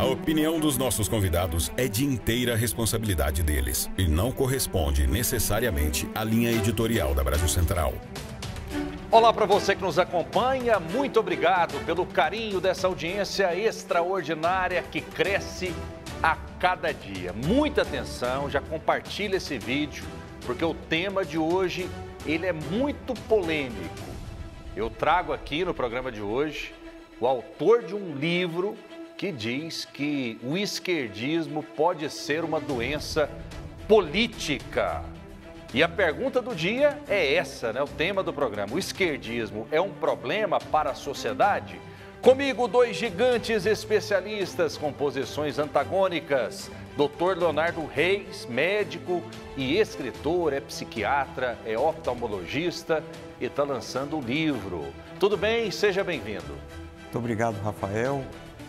A opinião dos nossos convidados é de inteira responsabilidade deles e não corresponde necessariamente à linha editorial da Brasil Central. Olá para você que nos acompanha, muito obrigado pelo carinho dessa audiência extraordinária que cresce a cada dia. Muita atenção, já compartilha esse vídeo, porque o tema de hoje, ele é muito polêmico. Eu trago aqui no programa de hoje o autor de um livro que diz que o esquerdismo pode ser uma doença política. E a pergunta do dia é essa, né? O tema do programa. O esquerdismo é um problema para a sociedade? Comigo, dois gigantes especialistas com posições antagônicas. Dr. Leonardo Reis, médico e escritor, é psiquiatra, é oftalmologista e está lançando um livro. Tudo bem? Seja bem-vindo. Muito obrigado, Rafael.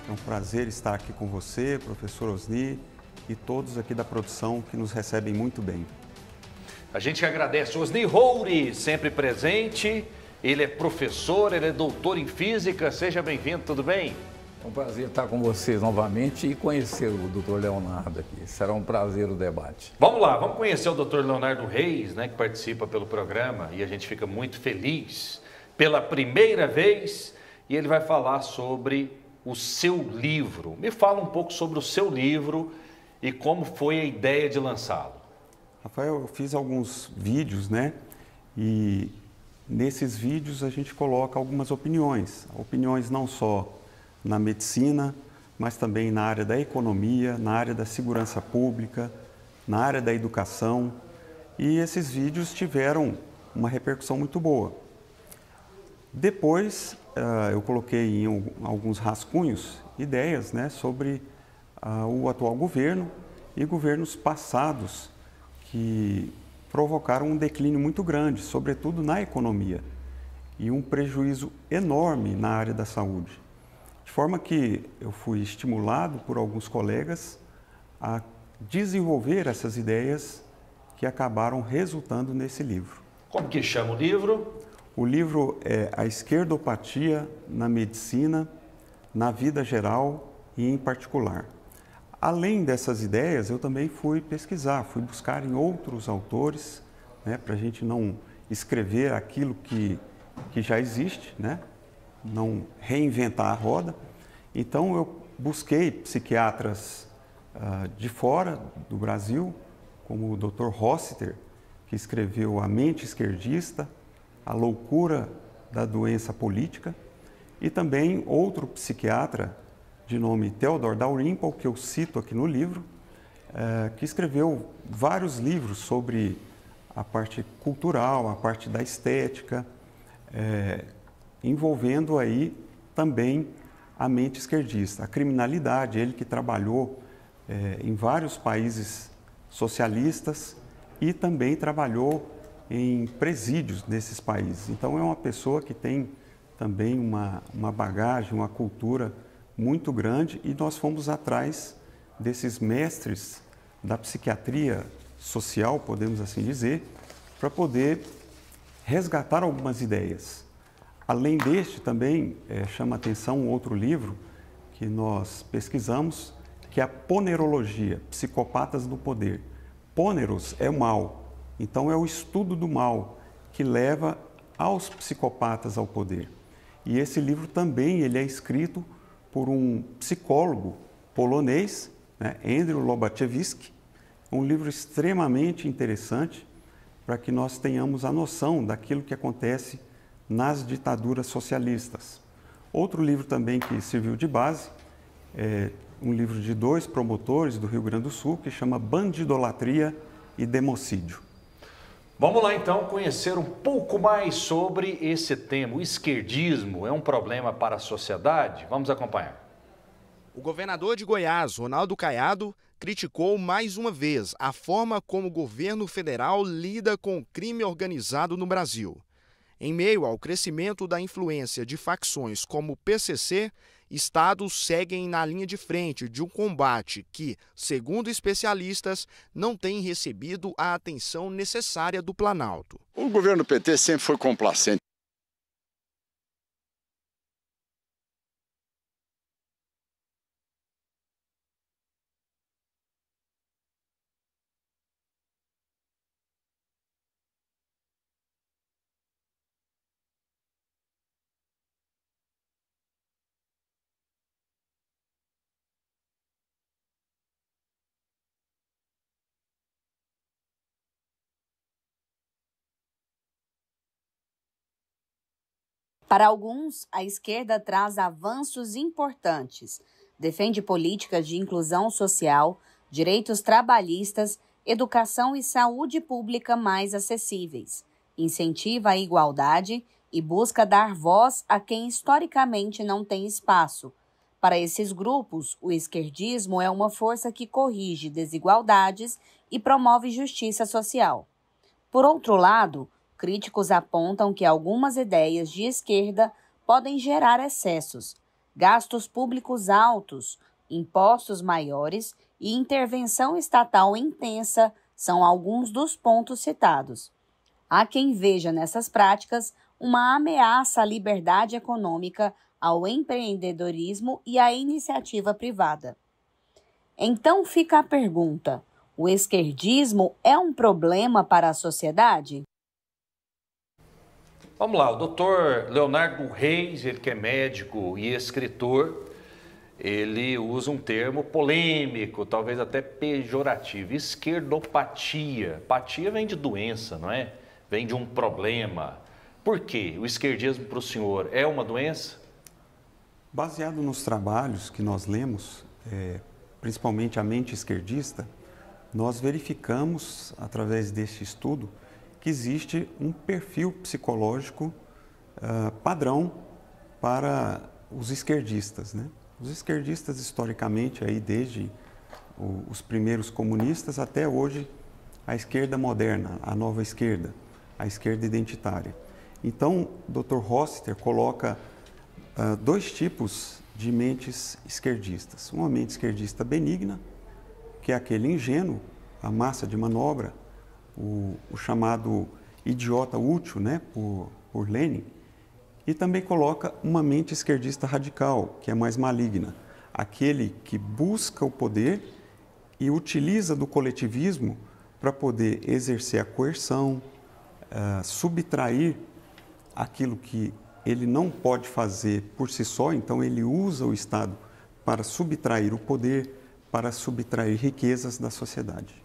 É um prazer estar aqui com você, professor Osni, e todos aqui da produção que nos recebem muito bem. A gente agradece. Osni Roure, sempre presente. Ele é professor, ele é doutor em física. Seja bem-vindo, tudo bem? É um prazer estar com vocês novamente e conhecer o Dr. Leonardo aqui. Será um prazer o debate. Vamos lá, vamos conhecer o Dr. Leonardo Reis, né, que participa pelo programa, e a gente fica muito feliz pela primeira vez, e ele vai falar sobre o seu livro. Me fala um pouco sobre o seu livro e como foi a ideia de lançá-lo. Rafael, eu fiz alguns vídeos, né? E nesses vídeos a gente coloca algumas opiniões. Opiniões não só na medicina, mas também na área da economia, na área da segurança pública, na área da educação. E esses vídeos tiveram uma repercussão muito boa. Depois, eu coloquei em alguns rascunhos ideias, né, sobre o atual governo e governos passados que provocaram um declínio muito grande, sobretudo na economia, e um prejuízo enorme na área da saúde. De forma que eu fui estimulado por alguns colegas a desenvolver essas ideias que acabaram resultando nesse livro. Como que chama o livro? O livro é A Esquerdopatia na Medicina, na Vida Geral e em Particular. Além dessas ideias, eu também fui pesquisar, fui buscar em outros autores, né, para a gente não escrever aquilo que já existe, né, não reinventar a roda. Então, eu busquei psiquiatras de fora do Brasil, como o Dr. Rossiter, que escreveu A Mente Esquerdista, A Loucura da Doença Política, e também outro psiquiatra de nome Theodor Dalrymple, que eu cito aqui no livro, que escreveu vários livros sobre a parte cultural, a parte da estética, envolvendo aí também a mente esquerdista, a criminalidade, ele que trabalhou em vários países socialistas e também trabalhou em presídios nesses países. Então é uma pessoa que tem também uma bagagem, uma cultura muito grande, e nós fomos atrás desses mestres da psiquiatria social, podemos assim dizer, para poder resgatar algumas ideias. Além deste, também chama atenção um outro livro que nós pesquisamos, que é a Ponerologia, Psicopatas do Poder. Pôneros é o mal, então é o estudo do mal que leva aos psicopatas ao poder. E esse livro também ele é escrito por um psicólogo polonês, né, Andrew Lobaczewski, um livro extremamente interessante para que nós tenhamos a noção daquilo que acontece nas ditaduras socialistas. Outro livro também que serviu de base é um livro de dois promotores do Rio Grande do Sul, que chama Bandidolatria e Democídio. Vamos lá então conhecer um pouco mais sobre esse tema. O esquerdismo é um problema para a sociedade? Vamos acompanhar. O governador de Goiás, Ronaldo Caiado, criticou mais uma vez a forma como o governo federal lida com o crime organizado no Brasil. Em meio ao crescimento da influência de facções como o PCC, estados seguem na linha de frente de um combate que, segundo especialistas, não tem recebido a atenção necessária do Planalto. O governo PT sempre foi complacente. Para alguns, a esquerda traz avanços importantes, defende políticas de inclusão social, direitos trabalhistas, educação e saúde pública mais acessíveis, incentiva a igualdade e busca dar voz a quem historicamente não tem espaço. Para esses grupos, o esquerdismo é uma força que corrige desigualdades e promove justiça social. Por outro lado, críticos apontam que algumas ideias de esquerda podem gerar excessos, gastos públicos altos, impostos maiores e intervenção estatal intensa são alguns dos pontos citados. Há quem veja nessas práticas uma ameaça à liberdade econômica, ao empreendedorismo e à iniciativa privada. Então fica a pergunta: o esquerdismo é um problema para a sociedade? Vamos lá, o doutor Leonardo Reis, ele que é médico e escritor, ele usa um termo polêmico, talvez até pejorativo, esquerdopatia. Patia vem de doença, não é? Vem de um problema. Por quê? O esquerdismo para o senhor é uma doença? Baseado nos trabalhos que nós lemos, principalmente a mente esquerdista, nós verificamos, através deste estudo, que existe um perfil psicológico padrão para os esquerdistas, né? Os esquerdistas, historicamente, aí desde os primeiros comunistas até hoje, a esquerda moderna, a nova esquerda, a esquerda identitária. Então, o Dr. Rossiter coloca dois tipos de mentes esquerdistas. Uma mente esquerdista benigna, que é aquele ingênuo, a massa de manobra, o chamado idiota útil, né, por Lenin, e também coloca uma mente esquerdista radical, que é mais maligna, aquele que busca o poder e utiliza do coletivismo para poder exercer a coerção, subtrair aquilo que ele não pode fazer por si só, então ele usa o Estado para subtrair o poder, para subtrair riquezas da sociedade.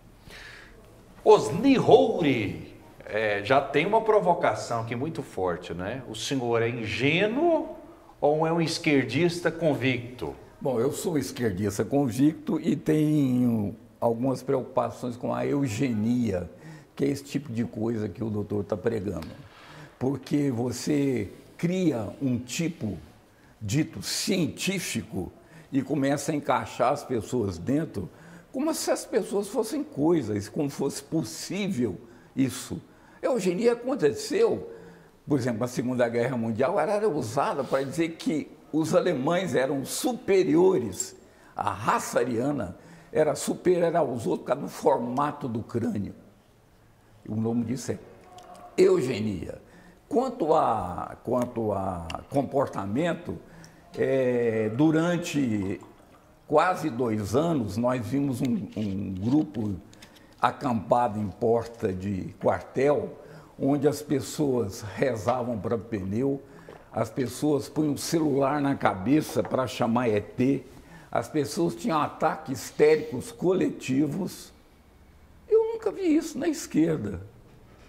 Osni Houri, já tem uma provocação aqui muito forte, né? O senhor é ingênuo ou é um esquerdista convicto? Bom, eu sou esquerdista convicto e tenho algumas preocupações com a eugenia, que é esse tipo de coisa que o doutor está pregando. Porque você cria um tipo dito científico e começa a encaixar as pessoas dentro como se as pessoas fossem coisas, como fosse possível isso. A eugenia aconteceu, por exemplo, na Segunda Guerra Mundial, ela era usada para dizer que os alemães eram superiores, a raça ariana era superior aos outros por causa do formato do crânio. O nome disso é eugenia. Quanto a comportamento, durante quase 2 anos, nós vimos um grupo acampado em porta de quartel, onde as pessoas rezavam para pneu, as pessoas punham o celular na cabeça para chamar ET, as pessoas tinham ataques histéricos coletivos. Eu nunca vi isso na esquerda,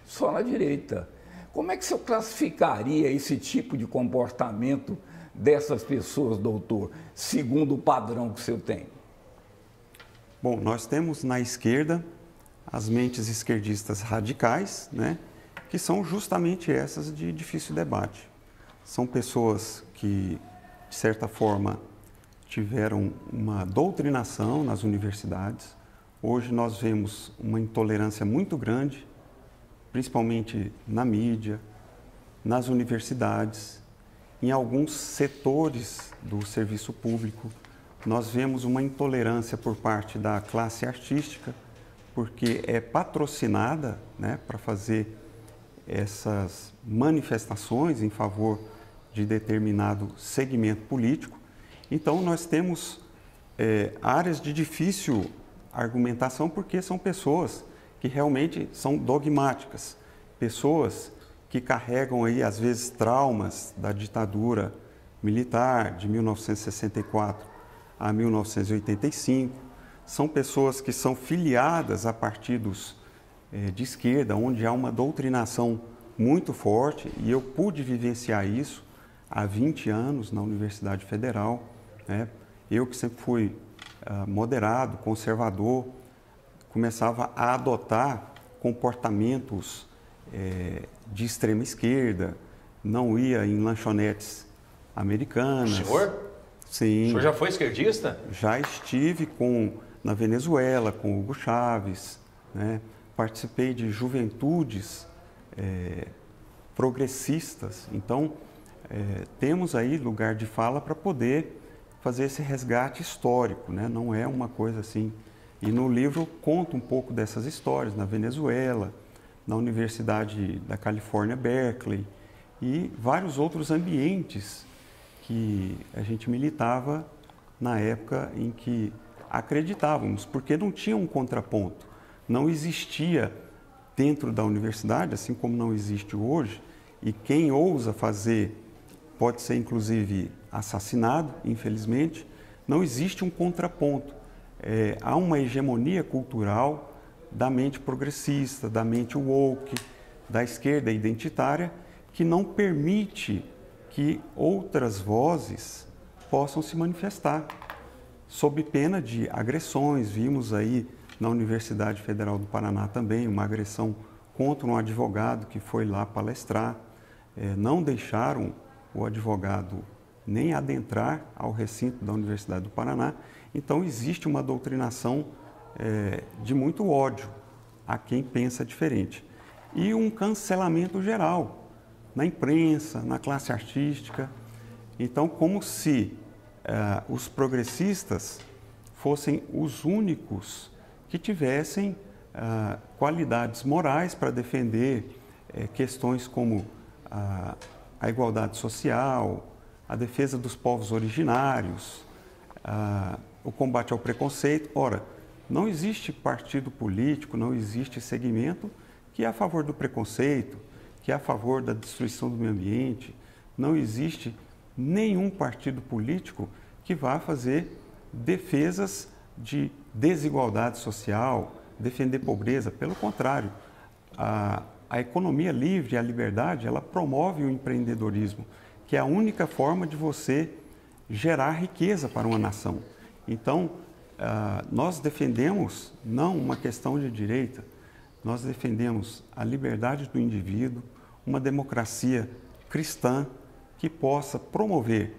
só na direita. Como é que o senhor classificaria esse tipo de comportamento dessas pessoas, doutor, segundo o padrão que o senhor tem? Bom, nós temos na esquerda as mentes esquerdistas radicais, né, que são justamente essas de difícil debate. São pessoas que, de certa forma, tiveram uma doutrinação nas universidades. Hoje nós vemos uma intolerância muito grande, principalmente na mídia, nas universidades, em alguns setores do serviço público. Nós vemos uma intolerância por parte da classe artística, porque é patrocinada, né, para fazer essas manifestações em favor de determinado segmento político. Então, nós temos áreas de difícil argumentação, porque são pessoas que realmente são dogmáticas, pessoas que carregam aí, às vezes, traumas da ditadura militar de 1964 a 1985. São pessoas que são filiadas a partidos de esquerda, onde há uma doutrinação muito forte, e eu pude vivenciar isso há 20 anos na Universidade Federal, né? Eu que sempre fui moderado, conservador, começava a adotar comportamentos de extrema esquerda, não ia em lanchonetes americanas. O senhor? Sim. O senhor já foi esquerdista? Já estive na Venezuela com Hugo Chávez, né? Participei de juventudes progressistas. Então, temos aí lugar de fala para poder fazer esse resgate histórico, né? Não é uma coisa assim. E no livro conto um pouco dessas histórias na Venezuela, na Universidade da Califórnia, Berkeley, e vários outros ambientes que a gente militava na época em que acreditávamos, porque não tinha um contraponto. Não existia dentro da universidade, assim como não existe hoje, e quem ousa fazer pode ser inclusive assassinado, infelizmente, não existe um contraponto. Há uma hegemonia cultural da mente progressista, da mente woke, da esquerda identitária, que não permite que outras vozes possam se manifestar, sob pena de agressões. Vimos aí na Universidade Federal do Paraná também uma agressão contra um advogado que foi lá palestrar. Não deixaram o advogado nem adentrar ao recinto da Universidade do Paraná. Então, existe uma doutrinação de muito ódio a quem pensa diferente. E um cancelamento geral na imprensa, na classe artística. Então, como se os progressistas fossem os únicos que tivessem qualidades morais para defender questões como a igualdade social, a defesa dos povos originários, o combate ao preconceito. Ora, não existe partido político, não existe segmento que é a favor do preconceito, que é a favor da destruição do meio ambiente. Não existe nenhum partido político que vá fazer defesas de desigualdade social, defender pobreza. Pelo contrário, a economia livre, a liberdade, ela promove o empreendedorismo, que é a única forma de você gerar riqueza para uma nação. Então, nós defendemos não uma questão de direita, nós defendemos a liberdade do indivíduo, uma democracia cristã que possa promover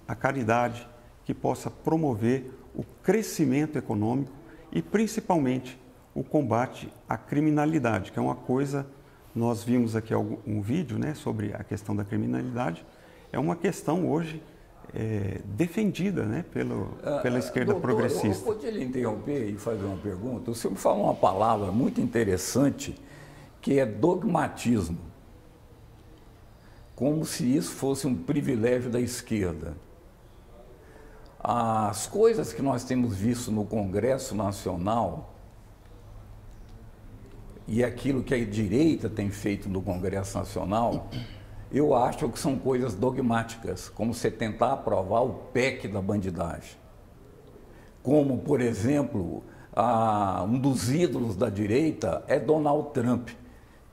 a caridade, que possa promover o crescimento econômico e, principalmente, o combate à criminalidade, que é uma coisa, nós vimos aqui um vídeo, né, sobre a questão da criminalidade, é uma questão hoje defendida, né, pela esquerda doutor, progressista. Eu podia lhe interromper e fazer uma pergunta? O senhor me falou uma palavra muito interessante, que é dogmatismo, como se isso fosse um privilégio da esquerda. As coisas que nós temos visto no Congresso Nacional e aquilo que a direita tem feito no Congresso Nacional, eu acho que são coisas dogmáticas, como você tentar aprovar o PEC da bandidagem. Como, por exemplo, um dos ídolos da direita é Donald Trump,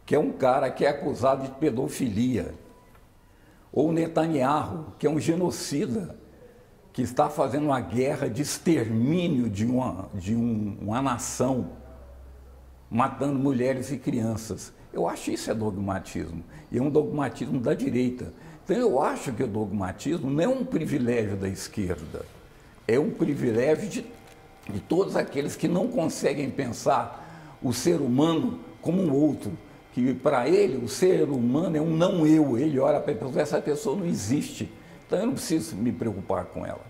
que é um cara que é acusado de pedofilia. Ou Netanyahu, que é um genocida, que está fazendo uma guerra de extermínio de uma nação, matando mulheres e crianças. Eu acho isso é dogmatismo, e é um dogmatismo da direita. Então eu acho que o dogmatismo não é um privilégio da esquerda, é um privilégio de todos aqueles que não conseguem pensar o ser humano como um outro, que para ele o ser humano é um não eu, ele olha para a pessoa, essa pessoa não existe, então eu não preciso me preocupar com ela.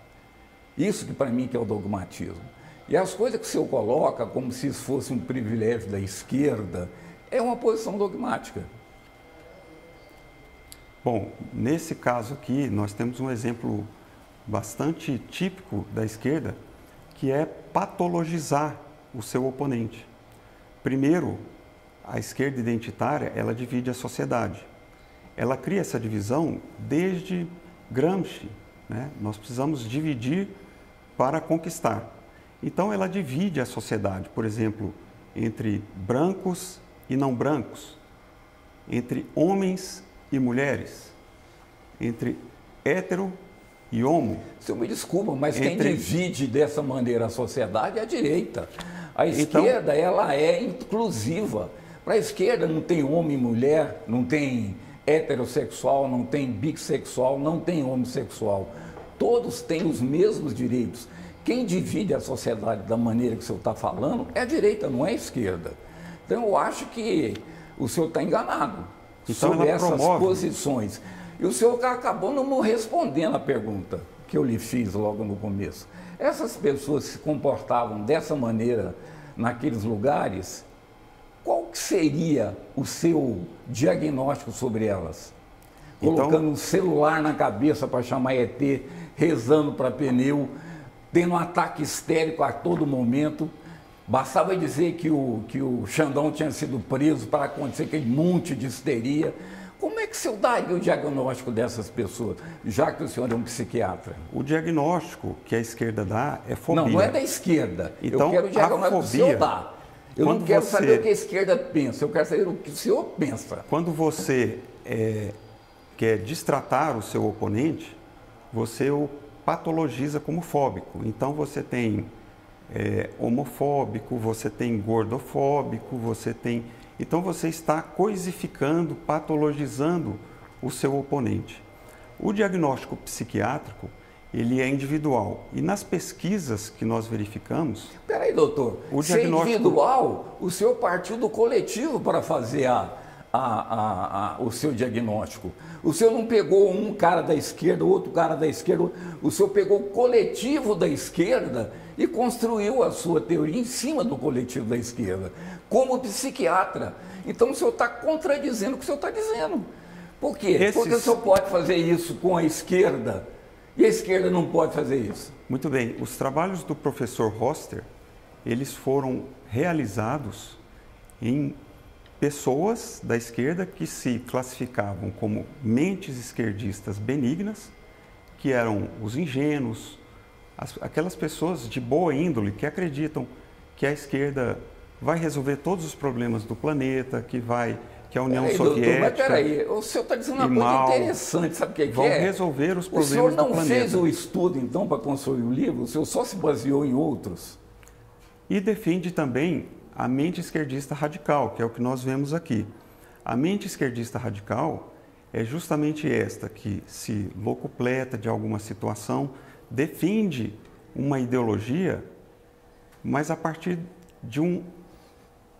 Isso que para mim que é o dogmatismo. E as coisas que o senhor coloca como se isso fosse um privilégio da esquerda, é uma posição dogmática. Bom, nesse caso aqui, nós temos um exemplo bastante típico da esquerda, que é patologizar o seu oponente. Primeiro, a esquerda identitária, ela divide a sociedade. Ela cria essa divisão desde Gramsci, né? Nós precisamos dividir para conquistar. Então, ela divide a sociedade, por exemplo, entre brancos e não brancos, entre homens e mulheres, entre hétero e homo. O senhor me desculpa, mas quem divide dessa maneira a sociedade é a direita. A esquerda, ela é inclusiva. Para a esquerda não tem homem e mulher, não tem heterossexual, não tem bissexual, não tem homossexual. Todos têm os mesmos direitos. Quem divide a sociedade da maneira que o senhor está falando é a direita, não é a esquerda. Então eu acho que o senhor está enganado sobre essas posições. E o senhor acabou não me respondendo a pergunta que eu lhe fiz logo no começo. Essas pessoas que se comportavam dessa maneira naqueles lugares, qual que seria o seu diagnóstico sobre elas? Colocando um celular na cabeça para chamar ET, rezando para pneu, tendo um ataque histérico a todo momento. Bastava dizer que o Xandão tinha sido preso para acontecer aquele monte de histeria. Como é que o senhor daria o diagnóstico dessas pessoas, já que o senhor é um psiquiatra? O diagnóstico que a esquerda dá é fobia. Não é da esquerda. Então, eu quero o diagnóstico que o senhor dá. Eu não quero saber o que a esquerda pensa, eu quero saber o que o senhor pensa. Quando você quer destratar o seu oponente, você o patologiza como fóbico. Então você tem homofóbico, você tem gordofóbico, você tem... Então você está coisificando, patologizando o seu oponente. O diagnóstico psiquiátrico, ele é individual. E nas pesquisas que nós verificamos... Peraí, doutor, se é individual, o senhor partiu do coletivo para fazer o seu diagnóstico. O senhor não pegou um cara da esquerda, outro cara da esquerda, o senhor pegou o coletivo da esquerda e construiu a sua teoria em cima do coletivo da esquerda, como psiquiatra. Então o senhor está contradizendo o que o senhor está dizendo. Por quê? Porque o senhor pode fazer isso com a esquerda e a esquerda não pode fazer isso. Muito bem. Os trabalhos do professor Roster, eles foram realizados em pessoas da esquerda que se classificavam como mentes esquerdistas benignas, que eram os ingênuos, aquelas pessoas de boa índole que acreditam que a esquerda vai resolver todos os problemas do planeta, que a União Soviética... Doutor, mas peraí, o senhor está dizendo uma coisa interessante, sabe o que é? Vão resolver os problemas do planeta. O senhor não fez o estudo, então, para construir o livro? O senhor só se baseou em outros? E defende também a mente esquerdista radical, que é o que nós vemos aqui. A mente esquerdista radical é justamente esta, que se locupleta de alguma situação, defende uma ideologia, mas a partir de um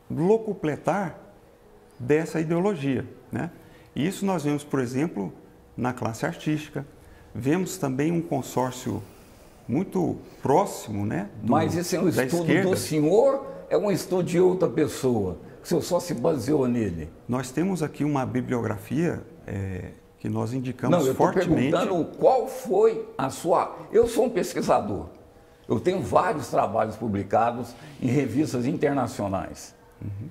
locupletar dessa ideologia, né? E isso nós vemos, por exemplo, na classe artística. Vemos também um consórcio muito próximo, né? Mas esse é um estudo do senhor, é um estudo de outra pessoa? O senhor só se baseou nele? Nós temos aqui uma bibliografia que nós indicamos fortemente. Não, eu estou perguntando qual foi a sua... Eu sou um pesquisador. Eu tenho vários trabalhos publicados em revistas internacionais. Uhum.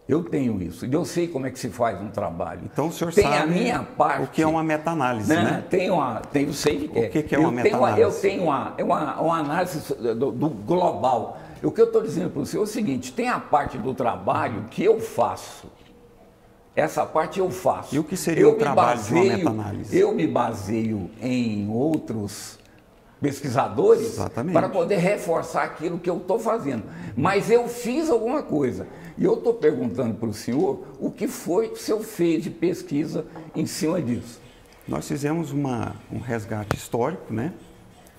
Eu tenho isso. E eu sei como é que se faz um trabalho. Então o senhor tem sabe a minha parte, o que é uma meta-análise, né? Eu sei o que é uma meta-análise. Eu tenho uma análise do global. O que eu estou dizendo para o senhor é o seguinte, tem a parte do trabalho que eu faço. Essa parte eu faço. E o que seria o trabalho de uma meta-análise? Eu me baseio em outros pesquisadores. Exatamente. Para poder reforçar aquilo que eu estou fazendo. Mas eu fiz alguma coisa. E eu estou perguntando para o senhor o que foi que o senhor fez de pesquisa em cima disso. Nós fizemos um resgate histórico, né?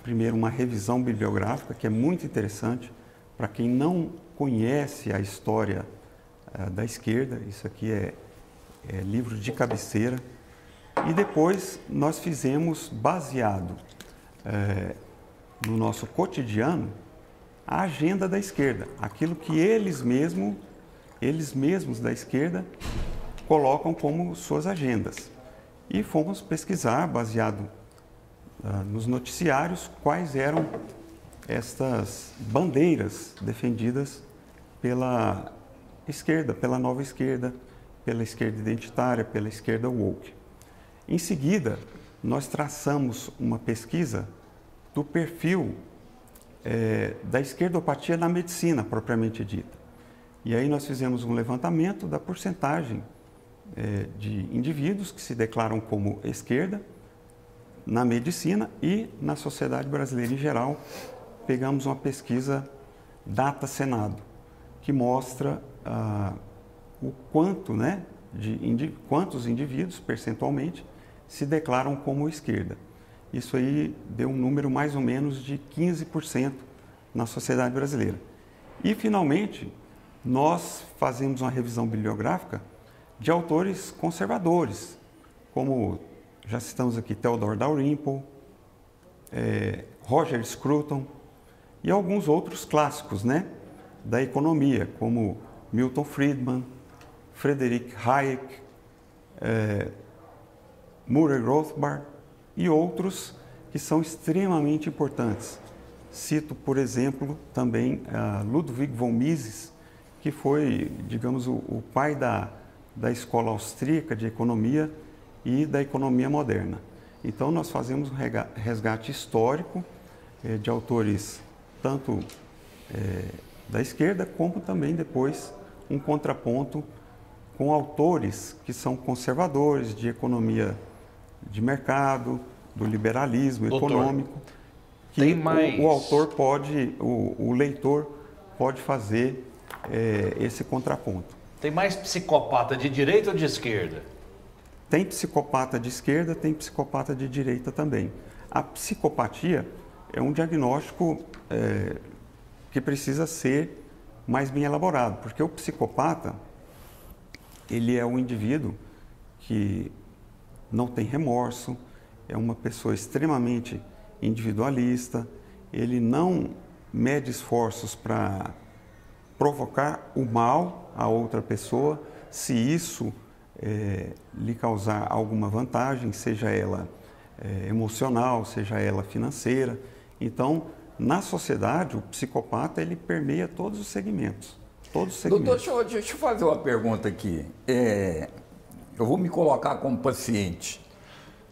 Primeiro, uma revisão bibliográfica, que é muito interessante para quem não conhece a história da esquerda. Isso aqui é livro de cabeceira. E depois nós fizemos, baseado no nosso cotidiano, a agenda da esquerda, aquilo que eles mesmos da esquerda colocam como suas agendas. E fomos pesquisar, baseado nos noticiários, quais eram estas bandeiras defendidas pela esquerda, pela nova esquerda, pela esquerda identitária, pela esquerda woke. Em seguida, nós traçamos uma pesquisa do perfil da esquerdopatia na medicina, propriamente dita. E aí nós fizemos um levantamento da porcentagem de indivíduos que se declaram como esquerda, na medicina e na sociedade brasileira em geral. Pegamos uma pesquisa Data Senado, que mostra o quanto, né, quantos indivíduos, percentualmente, se declaram como esquerda. Isso aí deu um número mais ou menos de 15% na sociedade brasileira. E, finalmente, nós fazemos uma revisão bibliográfica de autores conservadores, como já citamos aqui Theodore Dalrymple, Roger Scruton e alguns outros clássicos, né, da economia, como Milton Friedman, Friedrich Hayek, Murray Rothbard e outros que são extremamente importantes. Cito, por exemplo, também Ludwig von Mises, que foi, digamos, o pai da escola austríaca de economia e da economia moderna. Então, nós fazemos um resgate histórico de autores tanto da esquerda, como também depois um contraponto com autores que são conservadores de economia de mercado, do liberalismo econômico, que o autor pode, o leitor pode fazer esse contraponto. Tem mais psicopata de direita ou de esquerda? Tem psicopata de esquerda, tem psicopata de direita também. A psicopatia é um diagnóstico que precisa ser mais bem elaborado, porque o psicopata, ele é um indivíduo que não tem remorso, é uma pessoa extremamente individualista, ele não mede esforços para provocar o mal a outra pessoa, se isso lhe causar alguma vantagem, seja ela emocional, seja ela financeira. Então, na sociedade, o psicopata ele permeia todos os segmentos. Doutor, deixa eu fazer uma pergunta aqui. Eu vou me colocar como paciente.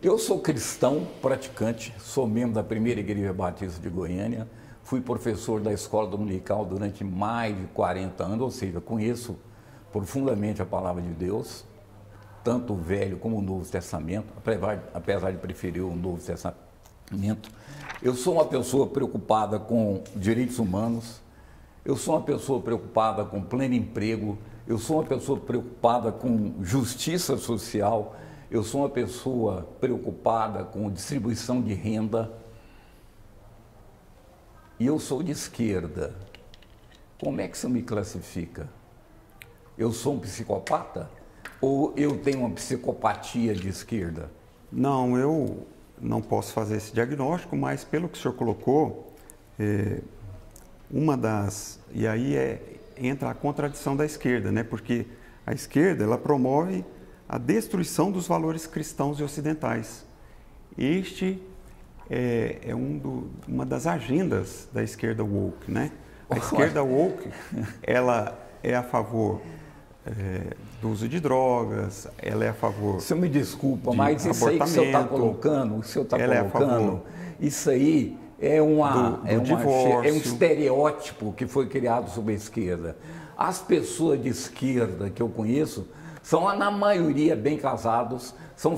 Eu sou cristão praticante, sou membro da Primeira Igreja Batista de Goiânia, fui professor da Escola Dominical durante mais de 40 anos, ou seja, conheço profundamente a Palavra de Deus, tanto o Velho como o Novo Testamento, apesar de preferir o Novo Testamento. Eu sou uma pessoa preocupada com direitos humanos, eu sou uma pessoa preocupada com pleno emprego, eu sou uma pessoa preocupada com justiça social, eu sou uma pessoa preocupada com distribuição de renda e eu sou de esquerda. Como é que você me classifica? Eu sou um psicopata ou eu tenho uma psicopatia de esquerda? Não, eu não posso fazer esse diagnóstico, mas pelo que o senhor colocou, e aí entra a contradição da esquerda, né? Porque a esquerda ela promove a destruição dos valores cristãos e ocidentais. Este é uma das agendas da esquerda woke, né? A esquerda woke, ela é a favor do uso de drogas, ela é a favor. O senhor me desculpa, mas isso aí que o senhor está colocando, isso aí é um estereótipo que foi criado sobre a esquerda. As pessoas de esquerda que eu conheço são, na maioria, bem casados, são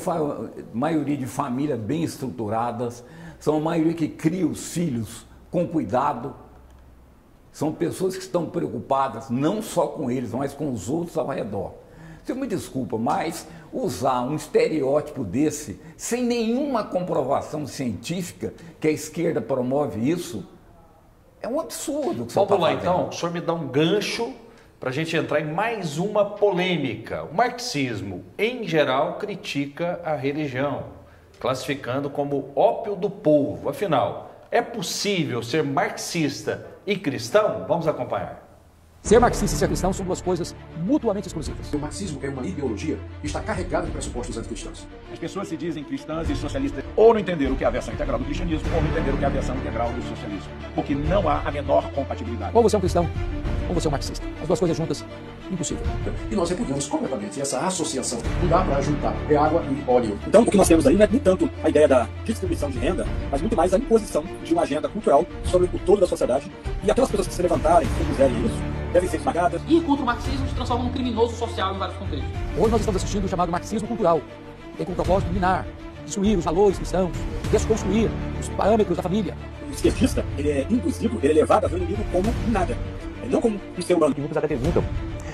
maioria de famílias bem estruturadas, são a maioria que cria os filhos com cuidado, são pessoas que estão preocupadas não só com eles, mas com os outros ao redor. O senhor me desculpa, mas usar um estereótipo desse, sem nenhuma comprovação científica que a esquerda promove isso, é um absurdo. Vamos lá então, o senhor me dá um gancho para a gente entrar em mais uma polêmica. O marxismo, em geral, critica a religião, classificando como ópio do povo. Afinal, é possível ser marxista e cristão? Vamos acompanhar. Ser marxista e ser cristão são duas coisas mutuamente exclusivas. O marxismo é uma ideologia que está carregada de pressupostos anticristãos. As pessoas se dizem cristãs e socialistas ou não entenderam o que é a versão integral do cristianismo ou não entenderam o que é a versão integral do socialismo. Porque não há a menor compatibilidade. Ou você é um cristão, ou você é um marxista. As duas coisas juntas, impossível. E nós repudiamos completamente essa associação. Não dá para juntar, é água e óleo. Então o que nós temos aí não é nem tanto a ideia da distribuição de renda, mas muito mais a imposição de uma agenda cultural sobre o todo da sociedade. E aquelas pessoas que se levantarem, que fizerem isso, devem ser esmagadas. Ir contra o marxismo se transforma num criminoso social em vários contextos. Hoje nós estamos assistindo o chamado marxismo cultural, que tem como propósito minar, destruir os valores cristãos, desconstruir os parâmetros da família. O esquerdista, ele é induzido, ele é levado a ver o inimigo como nada, não como um ser humano. E muitos até perguntam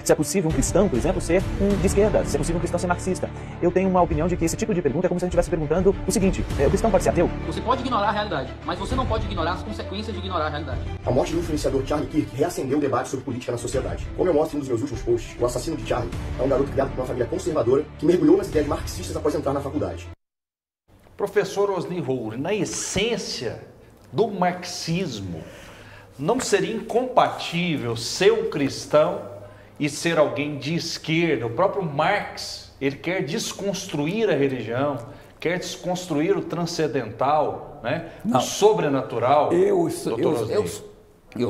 se é possível um cristão, por exemplo, ser de esquerda, se é possível um cristão ser marxista. Eu tenho uma opinião de que esse tipo de pergunta é como se a gente estivesse perguntando o seguinte: o cristão pode ser ateu? Você pode ignorar a realidade, mas você não pode ignorar as consequências de ignorar a realidade. A morte do influenciador Charlie Kirk reacendeu o debate sobre política na sociedade. Como eu mostro em um dos meus últimos posts, o assassino de Charlie é um garoto criado por uma família conservadora que mergulhou nas ideias marxistas após entrar na faculdade. Professor Osni Roure, na essência do marxismo, não seria incompatível ser um cristão e ser alguém de esquerda? O próprio Marx, ele quer desconstruir a religião, quer desconstruir o transcendental, né? O sobrenatural. Eu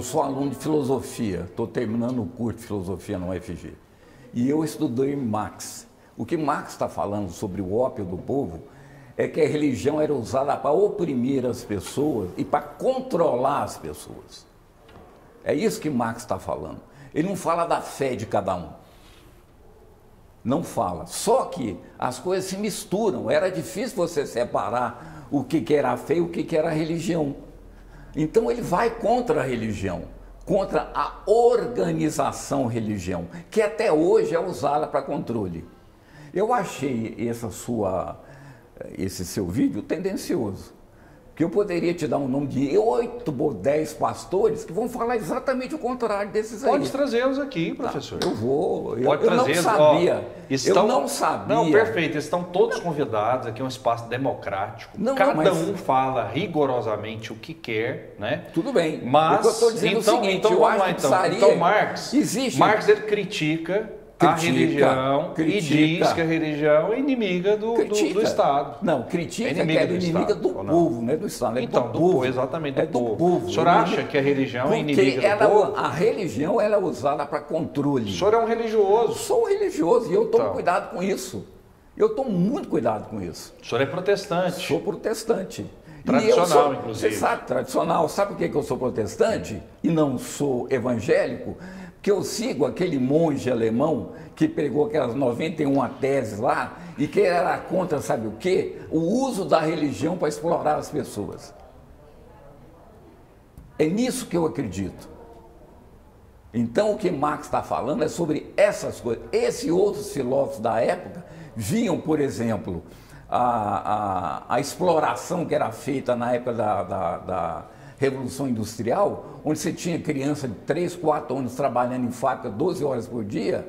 sou aluno de filosofia, estou terminando o curso de filosofia na UFG. E eu estudei Marx. O que Marx está falando sobre o ópio do povo é que a religião era usada para oprimir as pessoas e para controlar as pessoas. É isso que Marx está falando. Ele não fala da fé de cada um. Não fala. Só que as coisas se misturam. Era difícil você separar o que era a fé e o que era a religião. Então ele vai contra a religião, contra a organização religião, que até hoje é usada para controle. Eu achei esse seu vídeo tendencioso. Que eu poderia te dar um nome de 8 ou 10 pastores que vão falar exatamente o contrário desses aí. Pode trazê-los aqui, professor. Tá, eu vou. Pode eu não sabia. Eu não sabia. Não, perfeito. Estão todos convidados. Aqui é um espaço democrático. Cada um fala rigorosamente o que quer, né? Tudo bem. Mas, eu estou dizendo o seguinte, eu acho que então Marx, ele critica a religião e diz que a religião é inimiga do Estado. Não, critica que é inimiga do povo, não é do Estado. É então, do povo. Exatamente, do povo. O senhor acha que a religião é inimiga do povo? A religião ela é usada para controle. O senhor é um religioso. Sou religioso e eu tomo cuidado com isso. Eu tomo muito cuidado com isso. O senhor é protestante? Sou protestante. Tradicional, inclusive. Você sabe, tradicional. Sabe por que eu sou protestante e não sou evangélico? Que eu sigo aquele monge alemão que pregou aquelas 91 teses lá e que era contra, sabe o quê? O uso da religião para explorar as pessoas. É nisso que eu acredito. Então o que Marx está falando é sobre essas coisas. Esses outros filósofos da época viam, por exemplo, a exploração que era feita na época da Revolução Industrial, onde você tinha criança de 3, 4 anos trabalhando em fábrica 12 horas por dia,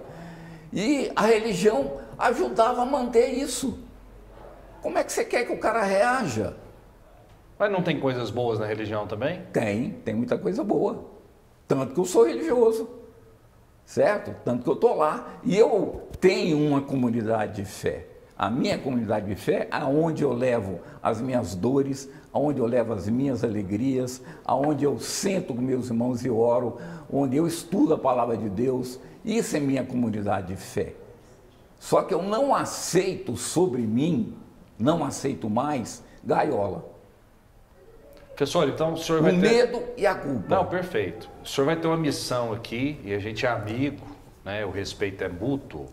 e a religião ajudava a manter isso. Como é que você quer que o cara reaja? Mas não tem coisas boas na religião também? Tem muita coisa boa. Tanto que eu sou religioso, certo? Tanto que eu estou lá. E eu tenho uma comunidade de fé. A minha comunidade de fé, aonde eu levo as minhas dores, aonde eu levo as minhas alegrias, aonde eu sento com meus irmãos e oro, onde eu estudo a palavra de Deus. Isso é minha comunidade de fé. Só que eu não aceito sobre mim, não aceito mais gaiola. Professor, então o senhor vai ter... O medo e a culpa. Não, perfeito. O senhor vai ter uma missão aqui, e a gente é amigo, né? O respeito é mútuo,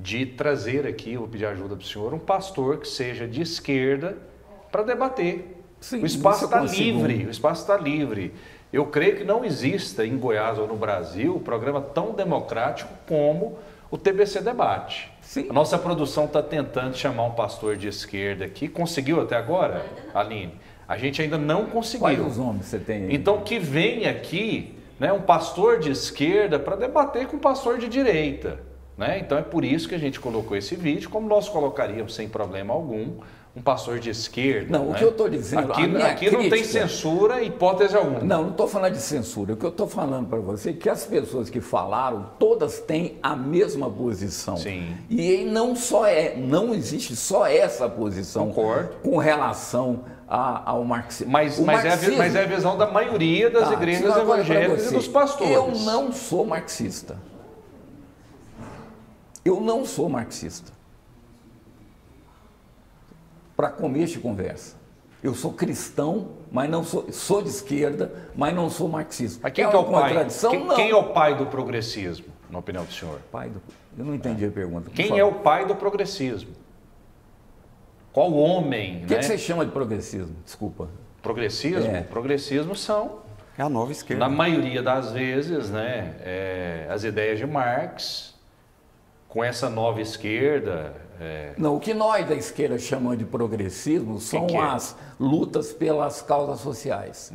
de trazer aqui, eu vou pedir ajuda para o senhor, um pastor que seja de esquerda para debater. Sim, o espaço está livre, o espaço está livre. Eu creio que não exista em Goiás ou no Brasil um programa tão democrático como o TBC Debate. Sim. A nossa produção está tentando chamar um pastor de esquerda aqui. Conseguiu até agora, Aline? A gente ainda não conseguiu. Quais nomes você tem aí? Então que venha aqui, né, um pastor de esquerda para debater com um pastor de direita. Né? Então é por isso que a gente colocou esse vídeo, como nós colocaríamos sem problema algum um pastor de esquerda. Não, né? O que eu estou dizendo... Aqui não tem censura, hipótese alguma. Não estou falando de censura. O que eu estou falando para você é que as pessoas que falaram, todas têm a mesma posição. Sim. E não existe só essa posição. Concordo. Com relação ao marxismo. Mas é a visão da maioria das igrejas evangélicas e dos pastores. Eu não sou marxista. Eu não sou marxista. Para começo de conversa. Eu sou cristão, mas não sou de esquerda, mas não sou marxista. Mas quem é o pai? Quem é o pai do progressismo, na opinião do senhor? Eu não entendi a pergunta. Quem é o pai do progressismo? Qual homem, O que você chama de progressismo? Desculpa. Progressismo? Progressismo são... É a nova esquerda. Na maioria das vezes, né, as ideias de Marx, com essa nova esquerda... Não, o que nós da esquerda chamamos de progressismo são as lutas pelas causas sociais.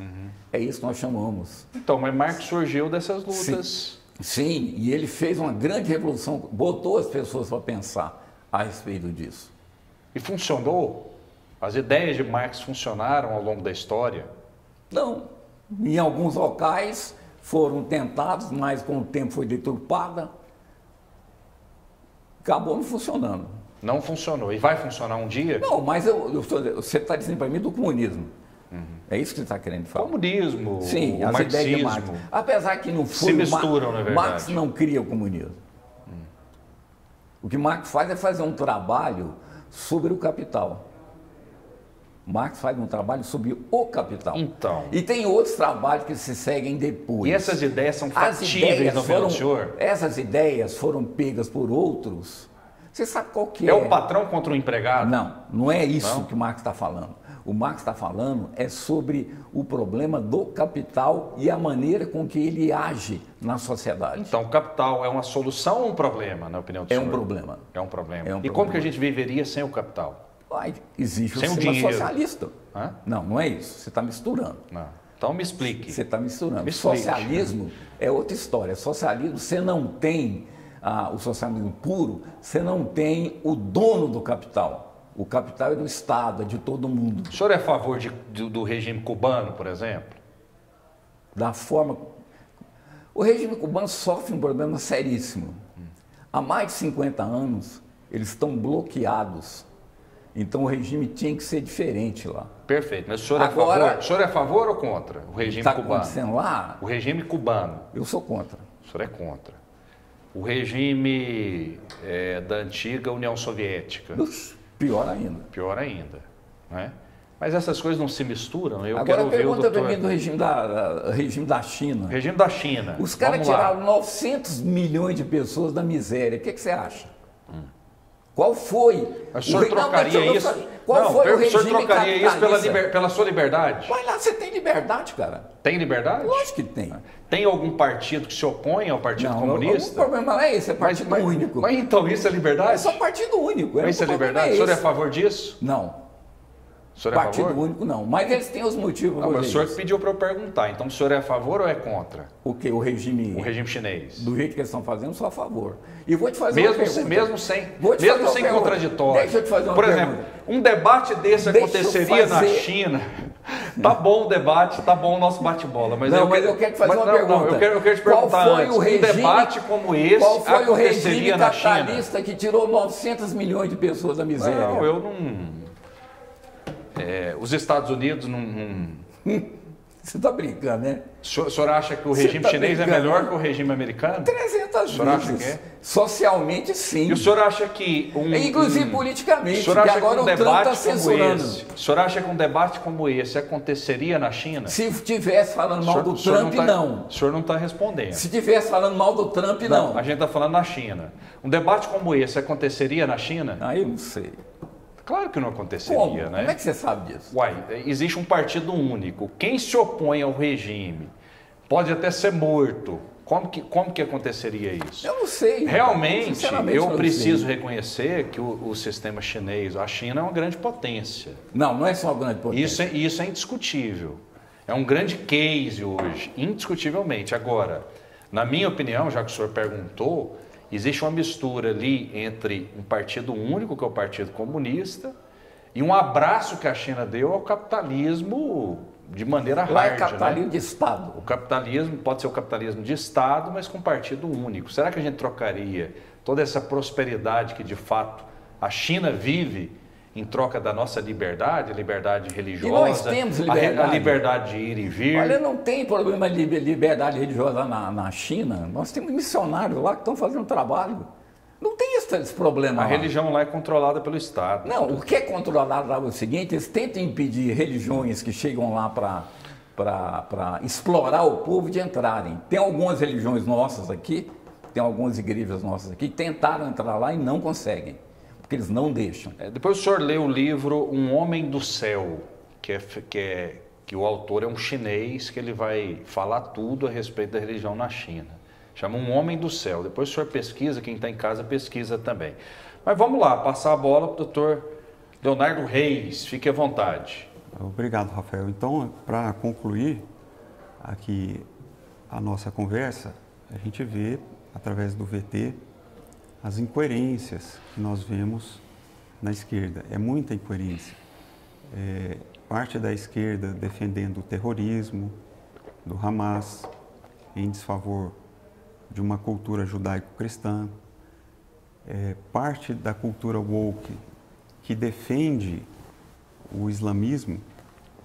É isso que nós chamamos. Então, mas Marx surgiu dessas lutas. Sim, e ele fez uma grande revolução, botou as pessoas para pensar a respeito disso. E funcionou? As ideias de Marx funcionaram ao longo da história? Não. Em alguns locais foram tentados, mas com o tempo foi deturpada. Acabou não funcionando. Não funcionou. E vai funcionar um dia? Não, mas você está dizendo para mim do comunismo. É isso que você está querendo falar. Comunismo, sim, o as marxismo. Ideias de Marx. Apesar que não foi... Se misturam, na verdade. Marx não cria o comunismo. O que Marx faz é fazer um trabalho sobre o capital. Marx faz um trabalho sobre o capital. Então. E tem outros trabalhos que se seguem depois. E essas ideias são factíveis, não é, senhor? Essas ideias foram pegas por outros. Você sabe qual que é? É o patrão contra o empregado? Não é isso que o Marx está falando. O Marx está falando é sobre o problema do capital e a maneira com que ele age na sociedade. Então, o capital é uma solução ou um problema, na opinião do senhor? É um problema. É um problema. É um e problema. como que a gente viveria sem o capital? Existe sem o sistema socialista. Hã? Não é isso. Você está misturando. Não. Então me explique. Você está misturando. Me explique. Socialismo é outra história. Socialismo, você não tem o socialismo puro, você não tem o dono do capital. O capital é do Estado, é de todo mundo. O senhor é a favor do regime cubano, por exemplo? Da forma... O regime cubano sofre um problema seríssimo. Há mais de 50 anos, eles estão bloqueados. Então o regime tinha que ser diferente lá. Perfeito. Mas o senhor, o senhor é a favor ou contra o regime cubano? Está acontecendo lá? O regime cubano. Eu sou contra. O senhor é contra. O regime da antiga União Soviética. Pior ainda. Pior ainda. Né? Mas essas coisas não se misturam. Agora pergunta para mim do regime da China. Regime da China. Os caras tiraram 900 milhões de pessoas da miséria. O que você acha? Qual foi? O senhor trocaria isso? Qual foi o regime capitalista? O senhor trocaria isso pela sua liberdade? Vai lá, você tem liberdade, cara. Tem liberdade? Lógico que tem. Tem algum partido que se opõe ao Partido Comunista? O problema não é esse, é partido único. Mas então isso é liberdade? É só partido único. Mas isso é liberdade? O senhor é a favor disso? Não. O senhor é a favor? Partido único não, mas eles têm os motivos. Não, mas o senhor pediu para eu perguntar, então o senhor é a favor ou é contra? O que? O regime chinês. Do jeito que eles estão fazendo, eu sou a favor. E vou te fazer uma pergunta. Mesmo sem contraditório. Deixa eu te fazer uma pergunta. Por exemplo, um debate desse aconteceria na China. Tá bom o debate, tá bom o nosso bate-bola. Mas eu quero te fazer uma pergunta. Eu quero te perguntar antes, um debate como esse qual foi o regime na capitalista China? Que tirou 900 milhões de pessoas da miséria? Não, eu não... os Estados Unidos não... Você está brincando, né? O senhor acha que o regime chinês é melhor que o regime americano? 300 vezes. O senhor acha que é? Socialmente, sim. E o senhor acha que... Inclusive politicamente, o senhor acha agora que um o Trump está censurando. O senhor acha que um debate como esse aconteceria na China? Se estivesse falando mal do Trump, não. O senhor não está respondendo. Se estivesse falando mal do Trump, não. A gente está falando na China. Um debate como esse aconteceria na China? Eu não sei. Claro que não aconteceria, Como? né? Como é que você sabe disso? Existe um partido único. Quem se opõe ao regime pode até ser morto. Como que aconteceria isso? Eu não sei. Realmente, eu preciso reconhecer que o sistema chinês, a China é uma grande potência. Não é só uma grande potência. Isso é indiscutível. É um grande case hoje, indiscutivelmente. Agora, na minha opinião, já que o senhor perguntou, existe uma mistura ali entre um partido único, que é o Partido Comunista, e um abraço que a China deu ao capitalismo de maneira hard. Lá é capitalismo de Estado. O capitalismo pode ser o capitalismo de Estado, mas com partido único. Será que a gente trocaria toda essa prosperidade que, de fato, a China vive em troca da nossa liberdade religiosa, e nós temos liberdade. A liberdade de ir e vir? Olha, não tem problema de liberdade religiosa na China. Nós temos missionários lá que estão fazendo trabalho. Não tem esse problema A lá. religião lá é controlada pelo Estado. Não, o que é controlado lá é o seguinte, eles tentam impedir religiões que chegam lá para explorar o povo de entrarem. Tem algumas religiões nossas aqui, tem algumas igrejas nossas aqui, que tentaram entrar lá e não conseguem. porque eles não deixam. Depois o senhor lê o livro Um Homem do Céu, que o autor é um chinês, que ele vai falar tudo a respeito da religião na China. Chama Um Homem do Céu. Depois o senhor pesquisa, quem está em casa pesquisa também. Mas vamos lá, passar a bola para o doutor Leonardo Reis. Fique à vontade. Obrigado, Rafael. Então, para concluir aqui a nossa conversa, a gente vê, através do VT, as incoerências que nós vemos na esquerda. É muita incoerência. Parte da esquerda defendendo o terrorismo do Hamas, em desfavor de uma cultura judaico-cristã. Parte da cultura woke que defende o islamismo.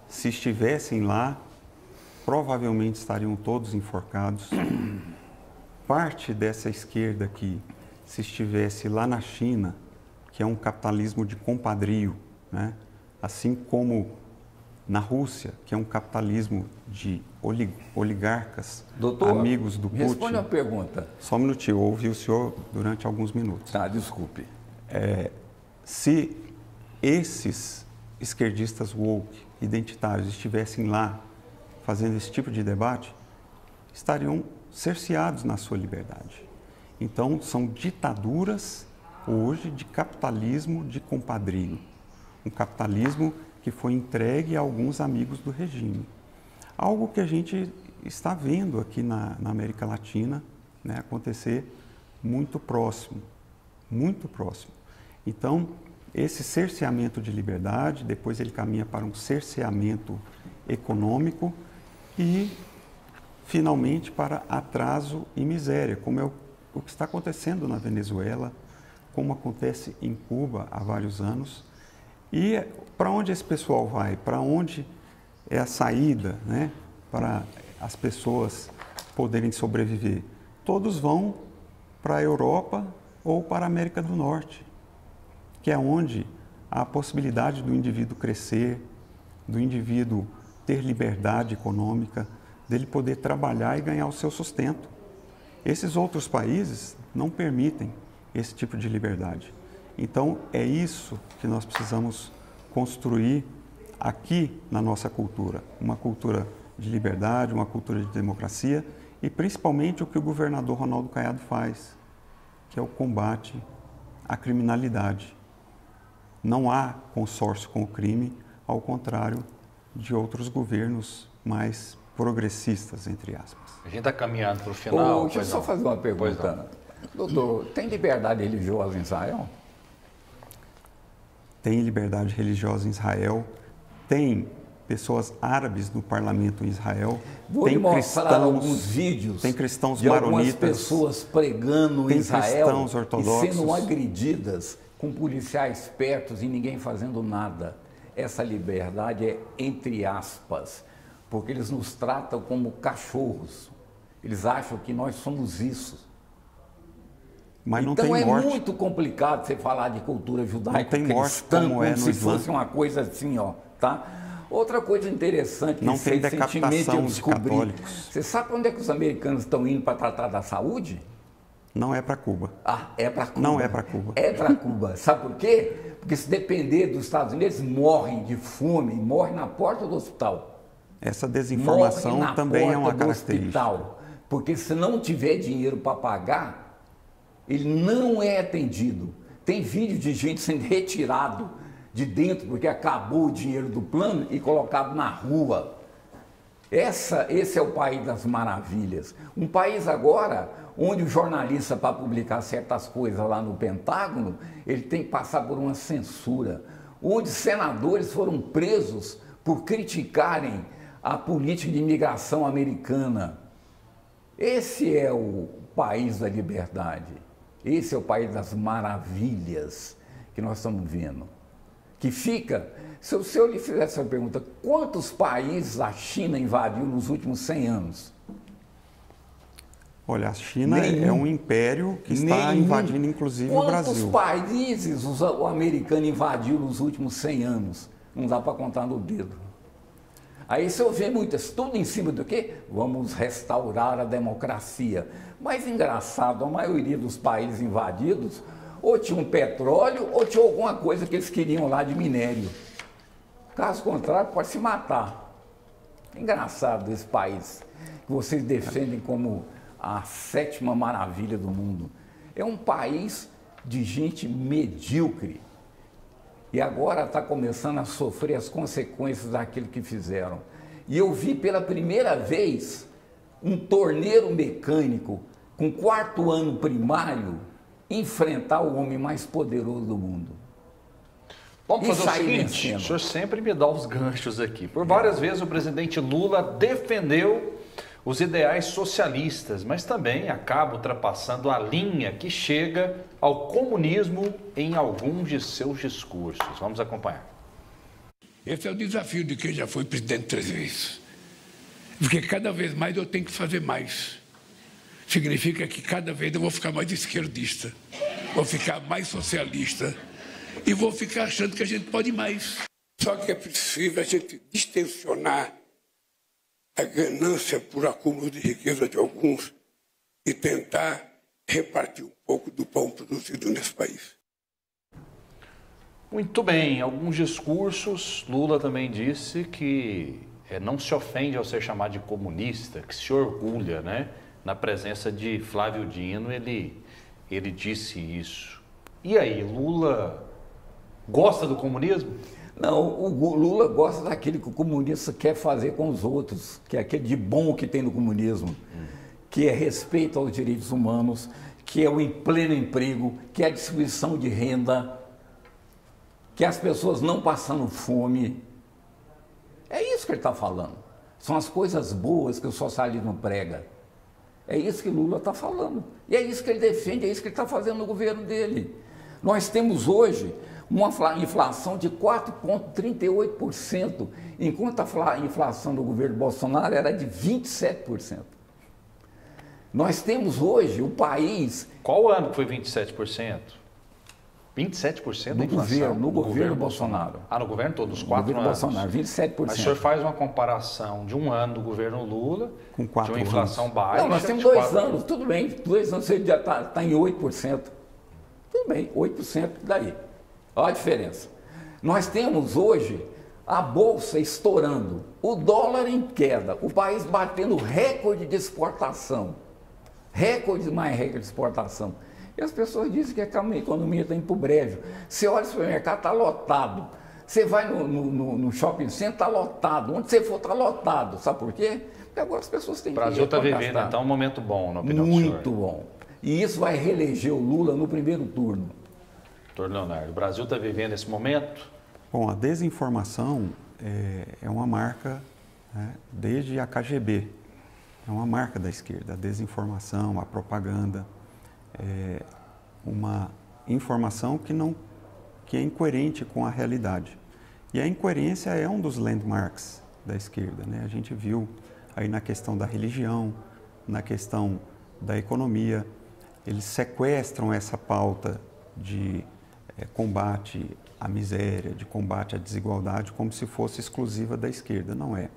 Se estivessem lá, provavelmente estariam todos enforcados. Parte dessa esquerda que, se estivesse lá na China, que é um capitalismo de compadrio, né? Assim como na Rússia, que é um capitalismo de oligarcas, doutor, amigos do Putin. Responde uma pergunta. Só um minutinho, eu ouvi o senhor durante alguns minutos. Tá, desculpe. Se esses esquerdistas woke, identitários, estivessem lá fazendo esse tipo de debate, estariam cerceados na sua liberdade. Então, são ditaduras hoje de capitalismo de compadrio. Um capitalismo que foi entregue a alguns amigos do regime. Algo que a gente está vendo aqui na América Latina, né, acontecer muito próximo, muito próximo. Então, esse cerceamento de liberdade, depois ele caminha para um cerceamento econômico e, finalmente, para atraso e miséria, como é o que está acontecendo na Venezuela, como acontece em Cuba há vários anos. E para onde esse pessoal vai? Para onde é a saída, né, para as pessoas poderem sobreviver? Todos vão para a Europa ou para a América do Norte, que é onde há a possibilidade do indivíduo crescer, do indivíduo ter liberdade econômica, dele poder trabalhar e ganhar o seu sustento. Esses outros países não permitem esse tipo de liberdade. Então, é isso que nós precisamos construir aqui na nossa cultura. Uma cultura de liberdade, uma cultura de democracia e, principalmente, o que o governador Ronaldo Caiado faz, que é o combate à criminalidade. Não há consórcio com o crime, ao contrário de outros governos mais progressistas, entre aspas. A gente está caminhando para o final. Deixa eu só fazer uma pergunta. Doutor, tem liberdade religiosa em Israel? Tem liberdade religiosa em Israel, tem pessoas árabes no parlamento em Israel, tem mostrar alguns vídeos, tem cristãos de maronitas, algumas pessoas pregando em Israel cristãos ortodoxos, e sendo agredidas com policiais perto e ninguém fazendo nada. Essa liberdade é entre aspas, porque eles nos tratam como cachorros. Eles acham que nós somos isso. Mas não então tem morte. É muito complicado você falar de cultura judaico-cristã como se fosse uma coisa assim, ó, tá? Outra coisa interessante que não tem recentemente eu descobri. De católicos. Você sabe onde é que os americanos estão indo para tratar da saúde? Não é para Cuba. Ah, é para Cuba. Não é para Cuba. É para Cuba. Sabe por quê? Porque se depender dos Estados Unidos, eles morrem de fome, morrem na porta do hospital. Essa desinformação também é uma característica. Hospital, porque se não tiver dinheiro para pagar, ele não é atendido. Tem vídeo de gente sendo retirado de dentro porque acabou o dinheiro do plano e colocado na rua. Esse é o país das maravilhas. Um país agora onde o jornalista, para publicar certas coisas lá no Pentágono, ele tem que passar por uma censura. Onde senadores foram presos por criticarem a política de imigração americana. Esse é o país da liberdade. Esse é o país das maravilhas que nós estamos vendo. Que fica, se eu lhe fizesse essa pergunta, quantos países a China invadiu nos últimos 100 anos? Olha, a China é um império que está invadindo inclusive o Brasil. Quantos países o americano invadiu nos últimos 100 anos? Não dá para contar no dedo. Aí você vê muitas, tudo em cima do quê? Vamos restaurar a democracia. Mas engraçado, a maioria dos países invadidos, ou tinha um petróleo, ou tinha alguma coisa que eles queriam lá de minério. Caso contrário, pode se matar. É engraçado esse país, que vocês defendem como a 7ª maravilha do mundo. É um país de gente medíocre. E agora está começando a sofrer as consequências daquilo que fizeram. E eu vi pela primeira vez um torneiro mecânico com 4º ano primário enfrentar o homem mais poderoso do mundo. Vamos fazer o seguinte, o senhor sempre me dá os ganchos aqui. Por várias vezes o presidente Lula defendeu os ideais socialistas, mas também acaba ultrapassando a linha que chega ao comunismo em alguns de seus discursos. Vamos acompanhar. Esse é o desafio de quem já foi presidente 3 vezes. Porque cada vez mais eu tenho que fazer mais. Significa que cada vez eu vou ficar mais esquerdista, vou ficar mais socialista e vou ficar achando que a gente pode mais. Só que é preciso a gente distensionar a ganância por acúmulo de riqueza de alguns e tentar repartir um pouco do pão produzido nesse país. Muito bem, alguns discursos, Lula também disse que não se ofende ao ser chamado de comunista, que se orgulha, né? Na presença de Flávio Dino, ele disse isso. E aí, Lula gosta do comunismo? Não, o Lula gosta daquilo que o comunista quer fazer com os outros, que é aquele de bom que tem no comunismo, que é respeito aos direitos humanos, que é o pleno emprego, que é a distribuição de renda, que as pessoas não passando fome. É isso que ele está falando. São as coisas boas que o socialismo prega. É isso que Lula está falando. E é isso que ele defende, é isso que ele está fazendo no governo dele. Nós temos hoje uma inflação de 4,38%, enquanto a inflação do governo Bolsonaro era de 27%. Nós temos hoje o país... Qual ano que foi 27%? 27% da inflação? No governo Bolsonaro. Ah, no governo todo, os 4 anos. Bolsonaro, 27%. Mas o senhor faz uma comparação de um ano do governo Lula, com 4 de uma inflação baixa... Não, nós temos 2 anos, tudo bem, 2 anos você já está em 8%. Tudo bem, 8% daí. Olha a diferença. Nós temos hoje a Bolsa estourando, o dólar em queda, o país batendo recorde de exportação. Recorde mais recorde de exportação. E as pessoas dizem que a economia está indo para o brejo. Você olha o supermercado, está lotado. Você vai no shopping center, está lotado. Onde você for, está lotado. Sabe por quê? Porque agora as pessoas têm dinheiro. O Brasil está vivendo, então, um momento bom, na opinião do senhor. Muito bom. E isso vai reeleger o Lula no primeiro turno. Doutor Leonardo, o Brasil está vivendo esse momento? Bom, a desinformação é uma marca, né, desde a KGB. É uma marca da esquerda. A desinformação, a propaganda. Uma informação que é incoerente com a realidade. E a incoerência é um dos landmarks da esquerda, né? A gente viu aí na questão da religião, na questão da economia. Eles sequestram essa pauta de combate à miséria, de combate à desigualdade, como se fosse exclusiva da esquerda. Não é.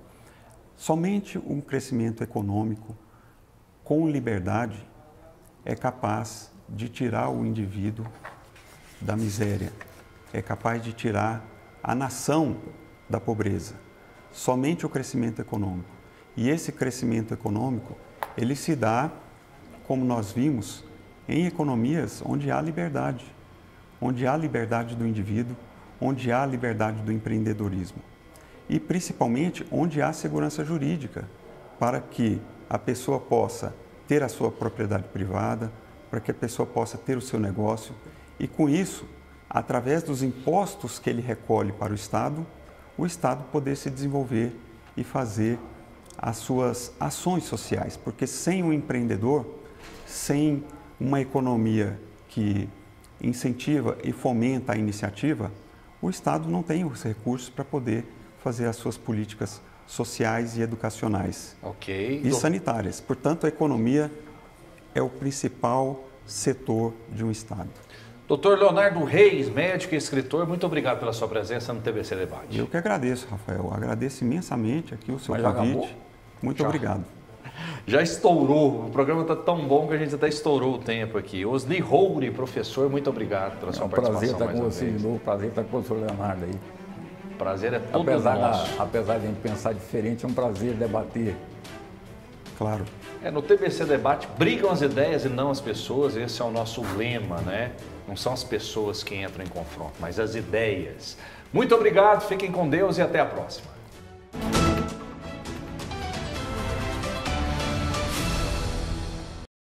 Somente um crescimento econômico com liberdade é capaz de tirar o indivíduo da miséria, é capaz de tirar a nação da pobreza. Somente o crescimento econômico. E esse crescimento econômico, ele se dá, como nós vimos, em economias onde há liberdade do indivíduo, onde há liberdade do empreendedorismo. E principalmente onde há segurança jurídica, para que a pessoa possa ter a sua propriedade privada, para que a pessoa possa ter o seu negócio e, com isso, através dos impostos que ele recolhe para o Estado poder se desenvolver e fazer as suas ações sociais. Porque sem um empreendedor, sem uma economia que incentiva e fomenta a iniciativa, o Estado não tem os recursos para poder fazer as suas políticas sociais e educacionais e sanitárias. Portanto, a economia é o principal setor de um Estado. Doutor Leonardo Reis, médico e escritor, muito obrigado pela sua presença no TBC Debate. Eu que agradeço, Rafael. Agradeço imensamente aqui o seu convite. Muito obrigado. Já estourou, o programa está tão bom que a gente até estourou o tempo aqui. Osni Roure, professor, muito obrigado pela sua participação. Prazer estar com você vez. de novo, prazer estar com o professor Leonardo aí. Prazer é todo nosso. Apesar de a gente pensar diferente, é um prazer debater. Claro. No TBC Debate, brigam as ideias e não as pessoas, esse é o nosso lema, né? Não são as pessoas que entram em confronto, mas as ideias. Muito obrigado, fiquem com Deus e até a próxima.